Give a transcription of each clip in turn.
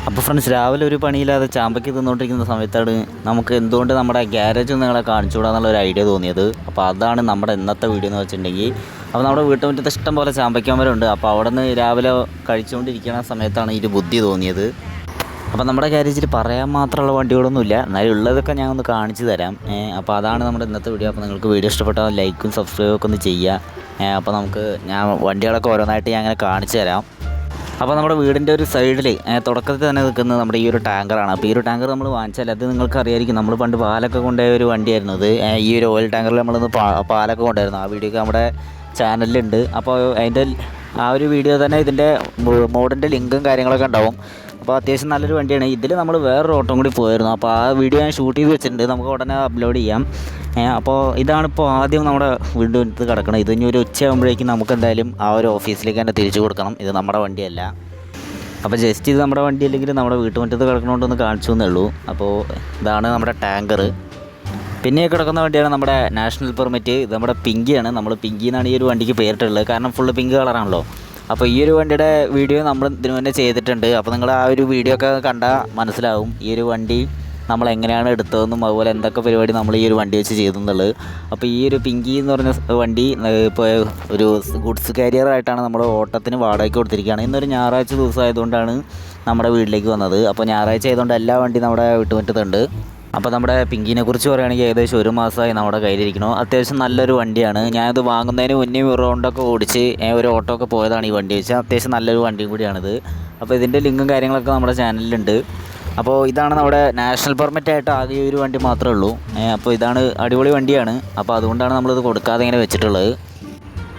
അപ്പോൾ ഫ്രണ്ട്സ്, രാവിലെ ഒരു പണിയില്ലാതെ ചാമ്പയ്ക്ക് തിന്നുകൊണ്ടിരിക്കുന്ന സമയത്താണ് നമുക്ക് എന്തുകൊണ്ട് നമ്മുടെ ഗ്യാരേജ് നിങ്ങളെ കാണിച്ചുകൂടാന്നുള്ളൊരു ഐഡിയ തോന്നിയത്. അപ്പോൾ അതാണ് നമ്മുടെ ഇന്നത്തെ വീഡിയോ എന്ന് വെച്ചിട്ടുണ്ടെങ്കിൽ, അപ്പോൾ നമ്മുടെ വീട്ടുമുറ്റത്ത് ഇഷ്ടം പോലെ ചാമ്പയ്ക്ക മരമുണ്ട്. അപ്പോൾ അവിടെ നിന്ന് രാവിലെ കഴിച്ചുകൊണ്ടിരിക്കുന്ന സമയത്താണ് ഇത് ബുദ്ധി തോന്നിയത്. അപ്പോൾ നമ്മുടെ ഗ്യാരേജിൽ പറയാൻ മാത്രമുള്ള വണ്ടികളൊന്നുമില്ല, എന്നാലും ഉള്ളതൊക്കെ ഞാൻ ഒന്ന് കാണിച്ചു തരാം. അപ്പോൾ അതാണ് നമ്മുടെ ഇന്നത്തെ വീഡിയോ. അപ്പോൾ നിങ്ങൾക്ക് വീഡിയോ ഇഷ്ടപ്പെട്ടാൽ ലൈക്കും സബ്സ്ക്രൈബും ഒക്കെ ഒന്ന് ചെയ്യുക. അപ്പോൾ ഞാൻ വണ്ടികളൊക്കെ ഓരോന്നായിട്ട് ഞാൻ അങ്ങനെ കാണിച്ചു തരാം. അപ്പോൾ നമ്മുടെ വീടിൻ്റെ ഒരു സൈഡിൽ തുടക്കത്തിൽ തന്നെ നിൽക്കുന്നത് നമ്മുടെ ഈ ഒരു ടാങ്കറാണ്. അപ്പോൾ ഈ ഒരു ടാങ്കർ നമ്മൾ വാങ്ങിച്ചാൽ അത് നിങ്ങൾക്ക് അറിയായിരിക്കും, നമ്മൾ പണ്ട് പാലൊക്കെ കൊണ്ടുപോയ ഒരു വണ്ടിയായിരുന്നു അത്. ഈ ഒരു ഓയിൽ ടാങ്കറിൽ നമ്മളിന്ന് പാലൊക്കെ കൊണ്ടുവരുന്നു. ആ വീഡിയോ ഒക്കെ നമ്മുടെ ചാനലിലുണ്ട്. അപ്പോൾ അതിൻ്റെ ആ ഒരു വീഡിയോ തന്നെ ഇതിൻ്റെ മോഡിൻ്റെ ലിങ്കും കാര്യങ്ങളൊക്കെ ഉണ്ടാവും. അപ്പോൾ അത്യാവശ്യം നല്ലൊരു വണ്ടിയാണ്. ഇതിൽ നമ്മൾ വേറൊരു ഓട്ടം കൂടി പോയിരുന്നു. അപ്പോൾ ആ വീഡിയോ ഞാൻ ഷൂട്ട് ചെയ്ത് വെച്ചിട്ടുണ്ട്, നമുക്ക് ഉടനെ അപ്ലോഡ് ചെയ്യാം. അപ്പോൾ ഇതാണിപ്പോൾ ആദ്യം നമ്മുടെ വീടിൻ്റെ അടുത്ത് കിടക്കണം. ഇത് ഇനി ഒരു ഉച്ചയാകുമ്പോഴേക്കും നമുക്ക് എന്തായാലും ആ ഒരു ഓഫീസിലേക്ക് തന്നെ തിരിച്ചു കൊടുക്കണം. ഇത് നമ്മുടെ വണ്ടിയല്ല. അപ്പോൾ ജസ്റ്റ് ഇത് നമ്മുടെ വണ്ടി അല്ലെങ്കിൽ നമ്മുടെ വീട്ടുമുറ്റത്ത് കിടക്കണോണ്ടൊന്ന് കാണിച്ചു എന്നേ ഉള്ളൂ. അപ്പോൾ ഇതാണ് നമ്മുടെ ടാങ്കർ. പിന്നെ കിടക്കുന്ന വണ്ടിയാണ് നമ്മുടെ നാഷണൽ പെർമിറ്റ്. ഇത് നമ്മുടെ പിങ്കിയാണ്. നമ്മൾ പിങ്കി എന്നാണ് ഈ ഒരു വണ്ടിക്ക് പേരിട്ടുള്ളത്, കാരണം ഫുള്ള് പിങ്ക് കളറാണല്ലോ. അപ്പോൾ ഈ ഒരു വണ്ടിയുടെ വീഡിയോ നമ്മൾ ഇതിനു മുന്നേ ചെയ്തിട്ടുണ്ട്. അപ്പോൾ നിങ്ങൾ ആ ഒരു വീഡിയോ ഒക്കെ കണ്ടാൽ മനസ്സിലാവും ഈ ഒരു വണ്ടി നമ്മൾ എങ്ങനെയാണ് എടുത്തതെന്നും അതുപോലെ എന്തൊക്കെ പരിപാടി നമ്മൾ ഈ ഒരു വണ്ടി വെച്ച് ചെയ്തെന്നുള്ളത്. അപ്പോൾ ഈ ഒരു പിങ്കി എന്ന് പറഞ്ഞ വണ്ടി ഇപ്പോൾ ഒരു ഗുഡ്സ് കാരിയറായിട്ടാണ് നമ്മൾ ഓട്ടത്തിന് വാടകയ്ക്ക് കൊടുത്തിരിക്കുകയാണ്. ഇന്നൊരു ഞായറാഴ്ച ദിവസം ആയതുകൊണ്ടാണ് നമ്മുടെ വീട്ടിലേക്ക് വന്നത്. അപ്പോൾ ഞായറാഴ്ച ആയതുകൊണ്ട് എല്ലാ വണ്ടിയും നമ്മുടെ വീട്ടുമുറ്റത്തുണ്ട്. അപ്പോൾ നമ്മുടെ പിങ്കിനെ കുറിച്ച് പറയുകയാണെങ്കിൽ ഏകദേശം 1 മാസമായി നമ്മുടെ കയ്യിലിരിക്കണു. അത്യാവശ്യം നല്ലൊരു വണ്ടിയാണ്. ഞാനിത് വാങ്ങുന്നതിന് മുന്നേ ഒരു റൗണ്ടൊക്കെ ഓടിച്ച് ഒരു ഓട്ടോ ഒക്കെ പോയതാണ് ഈ വണ്ടി വെച്ചാൽ. അത്യാവശ്യം നല്ലൊരു വണ്ടിയും കൂടിയാണിത്. അപ്പോൾ ഇതിൻ്റെ ലിങ്കും കാര്യങ്ങളൊക്കെ നമ്മുടെ ചാനലിലുണ്ട്. അപ്പോൾ ഇതാണ് നമ്മുടെ നാഷണൽ പെർമിറ്റ് ആയിട്ട് ആകെ ഒരു വണ്ടി മാത്രമേ ഉള്ളൂ. അപ്പോൾ ഇതാണ് അടിപൊളി വണ്ടിയാണ്. അപ്പോൾ അതുകൊണ്ടാണ് നമ്മളിത് കൊടുക്കാതെ ഇങ്ങനെ വെച്ചിട്ടുള്ളത്.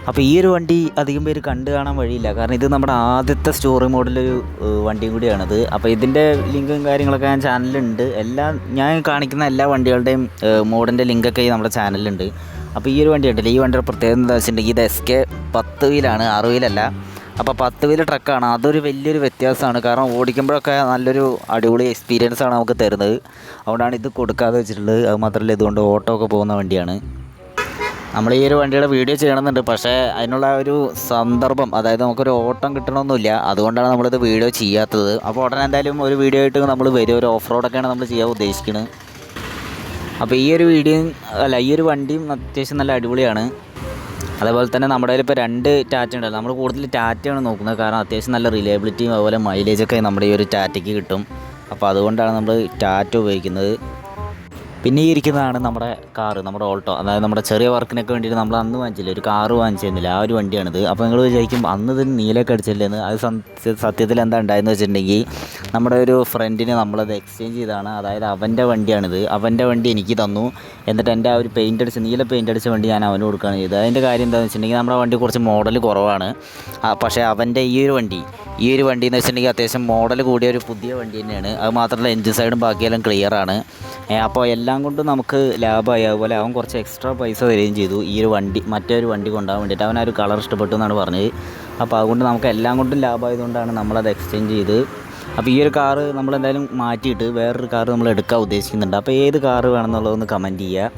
അപ്പോൾ ഈ ഒരു വണ്ടി അധികം പേര് കണ്ടു കാണാൻ വഴിയില്ല, കാരണം ഇത് നമ്മുടെ ആദ്യത്തെ സ്റ്റോറി മോഡലൊരു വണ്ടിയും കൂടിയാണിത്. അപ്പോൾ ഇതിൻ്റെ ലിങ്കും കാര്യങ്ങളൊക്കെ ഞാൻ ചാനലിലുണ്ട്. ഞാൻ കാണിക്കുന്ന എല്ലാ വണ്ടികളുടെയും മോഡിൻ്റെ ലിങ്കൊക്കെ നമ്മുടെ ചാനലിലുണ്ട്. അപ്പോൾ ഈ ഒരു വണ്ടി ഉണ്ടല്ലോ, ഈ വണ്ടിയുടെ പ്രത്യേകത എന്താ വെച്ചിട്ടുണ്ടെങ്കിൽ ഇത് SK 10 വീലാണ്, 6 വീലല്ല. അപ്പോൾ 10 വീല് ട്രക്കാണ്. അതൊരു വലിയൊരു വ്യത്യാസമാണ്, കാരണം ഓടിക്കുമ്പോഴൊക്കെ നല്ലൊരു അടിപൊളി എക്സ്പീരിയൻസ് ആണ് നമുക്ക് തരുന്നത്. അതുകൊണ്ടാണ് ഇത് കൊടുക്കാതെ വെച്ചിട്ടുള്ളത്. അത് മാത്രമല്ല, ഇതുകൊണ്ട് ഓട്ടോ ഒക്കെ പോകുന്ന വണ്ടിയാണ്. നമ്മൾ ഈ ഒരു വണ്ടിയുടെ വീഡിയോ ചെയ്യണമെന്നുണ്ട്, പക്ഷേ അതിനുള്ള ഒരു സന്ദർഭം, അതായത് നമുക്കൊരു ഓട്ടം കിട്ടണമെന്നില്ല. അതുകൊണ്ടാണ് നമ്മളിത് വീഡിയോ ചെയ്യാത്തത്. അപ്പോൾ ഉടനെ എന്തായാലും ഒരു വീഡിയോ ആയിട്ട് നമ്മൾ വരും. ഒരു ഓഫ് റോഡൊക്കെയാണ് നമ്മൾ ചെയ്യാൻ ഉദ്ദേശിക്കുന്നത്. അപ്പോൾ ഈ ഒരു വണ്ടിയും അത്യാവശ്യം നല്ല അടിപൊളിയാണ്. അതേപോലെ തന്നെ നമ്മുടെ കയ്യിൽ ഇപ്പോൾ 2 ടാറ്റ ഉണ്ടല്ലോ. നമ്മൾ കൂടുതൽ ടാറ്റയാണ് നോക്കുന്നത്, കാരണം അത്യാവശ്യം നല്ല റിലയബിലിറ്റിയും അതുപോലെ മൈലേജൊക്കെ നമ്മുടെ ഈ ഒരു ടാറ്റയ്ക്ക് കിട്ടും. അപ്പോൾ അതുകൊണ്ടാണ് നമ്മൾ ടാറ്റ ഉപയോഗിക്കുന്നത്. പിന്നെ ഈ ഇരിക്കുന്നതാണ് നമ്മുടെ കാറ്, നമ്മുടെ ഓൾട്ടോ. അതായത് നമ്മുടെ ചെറിയ വർക്കിനൊക്കെ വേണ്ടിയിട്ട് നമ്മൾ അന്ന് വാങ്ങിച്ചില്ല, ഒരു കാറ് വാങ്ങിച്ചിരുന്നില്ല, ആ ഒരു വണ്ടിയാണിത്. അപ്പോൾ നിങ്ങൾ വിചാരിക്കും അന്ന് ഇതിന് നീലൊക്കെ അടിച്ചില്ലെന്ന്. അത് സത്യത്തിൽ എന്താ ഉണ്ടായെന്ന് വെച്ചിട്ടുണ്ടെങ്കിൽ, നമ്മുടെ ഒരു ഫ്രണ്ടിന് നമ്മളത് എക്സ്ചേഞ്ച് ചെയ്താണ്. അതായത് അവൻ്റെ വണ്ടിയാണിത്. അവൻ്റെ വണ്ടി എനിക്ക് തന്നു. എന്നിട്ട് എൻ്റെ ആ ഒരു നീല പെയിൻ്റ് അടിച്ച വണ്ടി ഞാൻ അവന് കൊടുക്കുകയാണ് ചെയ്തത്. അതിൻ്റെ കാര്യം എന്താണെന്ന് വെച്ചിട്ടുണ്ടെങ്കിൽ, നമ്മുടെ വണ്ടി കുറച്ച് മോഡൽ കുറവാണ്. പക്ഷേ അവൻ്റെ ഈ ഒരു വണ്ടി എന്ന് വെച്ചിട്ടുണ്ടെങ്കിൽ അത്യാവശ്യം മോഡൽ കൂടിയ ഒരു പുതിയ വണ്ടി തന്നെയാണ്. അത് മാത്രമല്ല എൻജിൻ സൈഡും ബാക്കിയെല്ലാം ക്ലിയറാണ്. അപ്പോൾ എല്ലാം കൊണ്ടും നമുക്ക് ലാഭമായി. അതുപോലെ അവൻ കുറച്ച് എക്സ്ട്രാ പൈസ തരികയും ചെയ്തു ഈ ഒരു മറ്റൊരു വണ്ടി കൊണ്ടുപോകാൻ വേണ്ടിയിട്ട്. അവൻ ആ ഒരു കളർ ഇഷ്ടപ്പെട്ടു എന്നാണ് പറഞ്ഞത്. അപ്പോൾ അതുകൊണ്ട് നമുക്ക് എല്ലാം കൊണ്ടും ലാഭമായതുകൊണ്ടാണ് നമ്മളത് എക്സ്ചേഞ്ച് ചെയ്ത്. അപ്പോൾ ഈ ഒരു കാറ് നമ്മളെന്തായാലും മാറ്റിയിട്ട് വേറൊരു കാറ് നമ്മൾ എടുക്കാൻ ഉദ്ദേശിക്കുന്നുണ്ട്. അപ്പോൾ ഏത് കാറ് വേണമെന്നുള്ളതൊന്ന് കമൻറ്റ് ചെയ്യുക.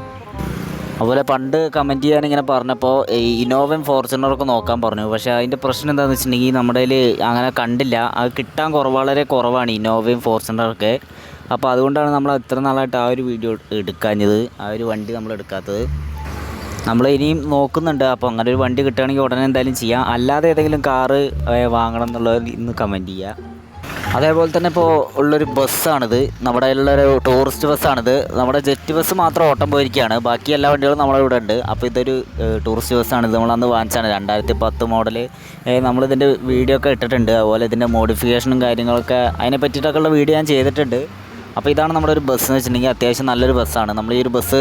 അതുപോലെ പണ്ട് കമൻറ്റ് ചെയ്യാൻ ഇങ്ങനെ പറഞ്ഞപ്പോൾ ഇന്നോവയും ഫോർച്യൂണറൊക്കെ നോക്കാൻ പറഞ്ഞു. പക്ഷേ അതിൻ്റെ പ്രശ്നം എന്താണെന്ന് വെച്ചിട്ടുണ്ടെങ്കിൽ, നമ്മുടെ കയ്യിൽ അങ്ങനെ കണ്ടില്ല. അത് കിട്ടാൻ വളരെ കുറവാണ് ഇന്നോവയും ഫോർച്യൂണറൊക്കെ. അപ്പോൾ അതുകൊണ്ടാണ് നമ്മൾ ഇത്ര നാളായിട്ട് ആ ഒരു വീഡിയോ എടുക്കാഞ്ഞത്, ആ ഒരു വണ്ടി നമ്മൾ എടുക്കാത്തത്. നമ്മൾ ഇനിയും നോക്കുന്നുണ്ട്. അപ്പോൾ അങ്ങനെ ഒരു വണ്ടി കിട്ടുകയാണെങ്കിൽ ഉടനെ എന്തായാലും ചെയ്യാം. അല്ലാതെ ഏതെങ്കിലും കാറ് വാങ്ങണം എന്നുള്ളത് ഇന്ന് കമൻറ്റ് ചെയ്യുക. അതേപോലെ തന്നെ ഇപ്പോൾ ഉള്ളൊരു ബസ്സാണിത്, നമ്മുടെ ഉള്ളൊരു ടൂറിസ്റ്റ് ബസ്സാണിത്. നമ്മുടെ ജെറ്റ് ബസ് മാത്രം ഓട്ടം പോയിരിക്കുകയാണ്, ബാക്കി എല്ലാ വണ്ടികളും നമ്മുടെ ഇവിടെ ഉണ്ട്. അപ്പോൾ ഇതൊരു ടൂറിസ്റ്റ് ബസ്സാണിത്. നമ്മളന്ന് വാങ്ങിച്ചാണ് 2010 മോഡൽ. നമ്മളിതിൻ്റെ വീഡിയോ ഒക്കെ ഇട്ടിട്ടുണ്ട്. അതുപോലെ ഇതിൻ്റെ മോഡിഫിക്കേഷനും കാര്യങ്ങളൊക്കെ അതിനെ പറ്റിയിട്ടൊക്കെയുള്ള വീഡിയോ ഞാൻ ചെയ്തിട്ടുണ്ട്. അപ്പോൾ ഇതാണ് നമ്മുടെ ഒരു ബസ് എന്ന് വെച്ചിട്ടുണ്ടെങ്കിൽ, അത്യാവശ്യം നല്ലൊരു ബസ്സാണ്. നമ്മൾ ഈ ഒരു ബസ്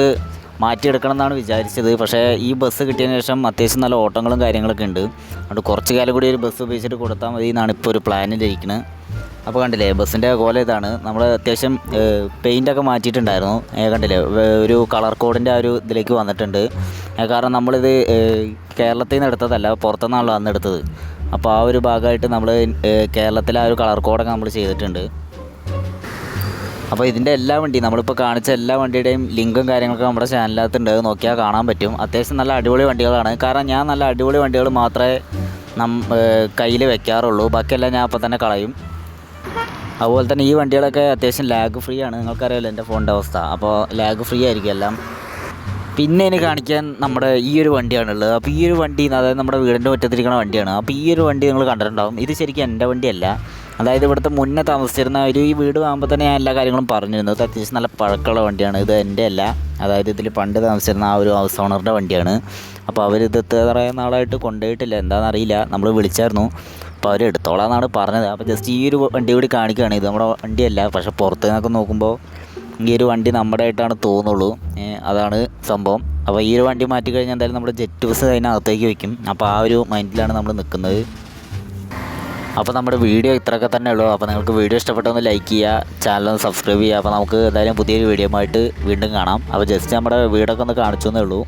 മാറ്റിയെടുക്കണം എന്നാണ് വിചാരിച്ചത്. പക്ഷേ ഈ ബസ് കിട്ടിയതിന് ശേഷം അത്യാവശ്യം നല്ല ഓട്ടങ്ങളും കാര്യങ്ങളൊക്കെ ഉണ്ട്. അതുകൊണ്ട് കുറച്ച് കാലം കൂടി ഒരു ബസ് ഉപയോഗിച്ചിട്ട് കൊടുത്താൽ മതി എന്നാണ് ഇപ്പോൾ ഒരു പ്ലാനിലിരിക്കുന്നത്. അപ്പോൾ കണ്ടില്ലേ, ബസ്സിൻ്റെ കോല ഇതാണ്. നമ്മൾ അത്യാവശ്യം പെയിൻ്റൊക്കെ മാറ്റിയിട്ടുണ്ടായിരുന്നു. കണ്ടില്ലേ, ഒരു കളർ കോഡിൻ്റെ ആ ഒരു ഇതിലേക്ക് വന്നിട്ടുണ്ട്. കാരണം നമ്മളിത് കേരളത്തിൽ നിന്ന് എടുത്തതല്ല, പുറത്തുനിന്നാണല്ലോ അന്ന് എടുത്തത്. അപ്പോൾ ആ ഒരു ഭാഗമായിട്ട് നമ്മൾ കേരളത്തിലെ ആ ഒരു കളർ കോഡൊക്കെ നമ്മൾ ചെയ്തിട്ടുണ്ട്. അപ്പോൾ ഇതിൻ്റെ എല്ലാ നമ്മളിപ്പോൾ കാണിച്ച എല്ലാ വണ്ടിയുടെയും ലിങ്കും കാര്യങ്ങളൊക്കെ നമ്മുടെ ചാനലിനകത്തുണ്ട്. നോക്കിയാൽ കാണാൻ പറ്റും. അത്യാവശ്യം നല്ല അടിപൊളി വണ്ടികളാണ്. കാരണം ഞാൻ നല്ല അടിപൊളി വണ്ടികൾ മാത്രമേ കയ്യിൽ വെക്കാറുള്ളൂ. ബാക്കിയെല്ലാം ഞാൻ അപ്പോൾ തന്നെ കളയും. അതുപോലെ തന്നെ ഈ വണ്ടികളൊക്കെ അത്യാവശ്യം ലാഗ് ഫ്രീ ആണ്. നിങ്ങൾക്കറിയാമല്ലോ എൻ്റെ ഫോണിൻ്റെ അവസ്ഥ. അപ്പോൾ ലാഗ് ഫ്രീ ആയിരിക്കും എല്ലാം. പിന്നെ എനിക്ക് കാണിക്കാൻ നമ്മുടെ ഈ ഒരു വണ്ടിയാണുള്ളത്. അപ്പോൾ ഈ ഒരു വണ്ടി അതായത് നമ്മുടെ വീടിൻ്റെ മുറ്റത്തിരിക്കുന്ന വണ്ടിയാണ്. അപ്പോൾ ഈ ഒരു വണ്ടി നിങ്ങൾ കണ്ടിട്ടുണ്ടാവും. ഇത് ശരിക്കും എൻ്റെ വണ്ടിയല്ല. അതായത് ഇവിടുത്തെ മുന്നേ താമസിച്ചിരുന്ന ഈ വീട് ആകുമ്പോൾ തന്നെ ഞാൻ എല്ലാ കാര്യങ്ങളും പറഞ്ഞിരുന്നു. ഇത് അത്യാവശ്യം നല്ല പഴക്കമുള്ള വണ്ടിയാണ്. ഇത് എൻ്റെ അല്ല. അതായത് ഇതിൽ പണ്ട് താമസിച്ചിരുന്ന ആ ഒരു ഹൗസ് ഓണറിൻ്റെ വണ്ടിയാണ്. അപ്പോൾ അവരിത് എത്ര നാളായിട്ട് കൊണ്ടുപോയിട്ടില്ല, എന്താണെന്നറിയില്ല. നമ്മൾ വിളിച്ചായിരുന്നു. അപ്പോൾ അവർ എടുത്തോളാമെന്നാണ് പറഞ്ഞത്. അപ്പോൾ ജസ്റ്റ് ഈ ഒരു വണ്ടി കൂടി കാണിക്കുകയാണ്. ഇത് നമ്മുടെ വണ്ടിയല്ല, പക്ഷേ പുറത്ത് നിന്നൊക്കെ നോക്കുമ്പോൾ ഈ ഒരു വണ്ടി നമ്മുടെ ആയിട്ടാണ് തോന്നുള്ളൂ. അതാണ് സംഭവം. അപ്പോൾ ഈ ഒരു വണ്ടി മാറ്റി കഴിഞ്ഞാൽ എന്തായാലും നമ്മുടെ ജെറ്റ് ബസ് അതിനകത്തേക്ക് വയ്ക്കും. അപ്പോൾ ആ ഒരു മൈൻഡിലാണ് നമ്മൾ നിൽക്കുന്നത്. അപ്പോൾ നമ്മുടെ വീഡിയോ ഇത്രയൊക്കെ തന്നെ ഉള്ളൂ. അപ്പോൾ നിങ്ങൾക്ക് വീഡിയോ ഇഷ്ടപ്പെട്ടൊന്ന് ലൈക്ക് ചെയ്യുക, ചാനൽ സബ്സ്ക്രൈബ് ചെയ്യുക. അപ്പോൾ നമുക്ക് എന്തായാലും പുതിയൊരു വീഡിയോ ആയിട്ട് വീണ്ടും കാണാം. അപ്പോൾ ജസ്റ്റ് നമ്മുടെ വീടൊക്കെ ഒന്ന് കാണിച്ചു എന്നേ ഉള്ളൂ.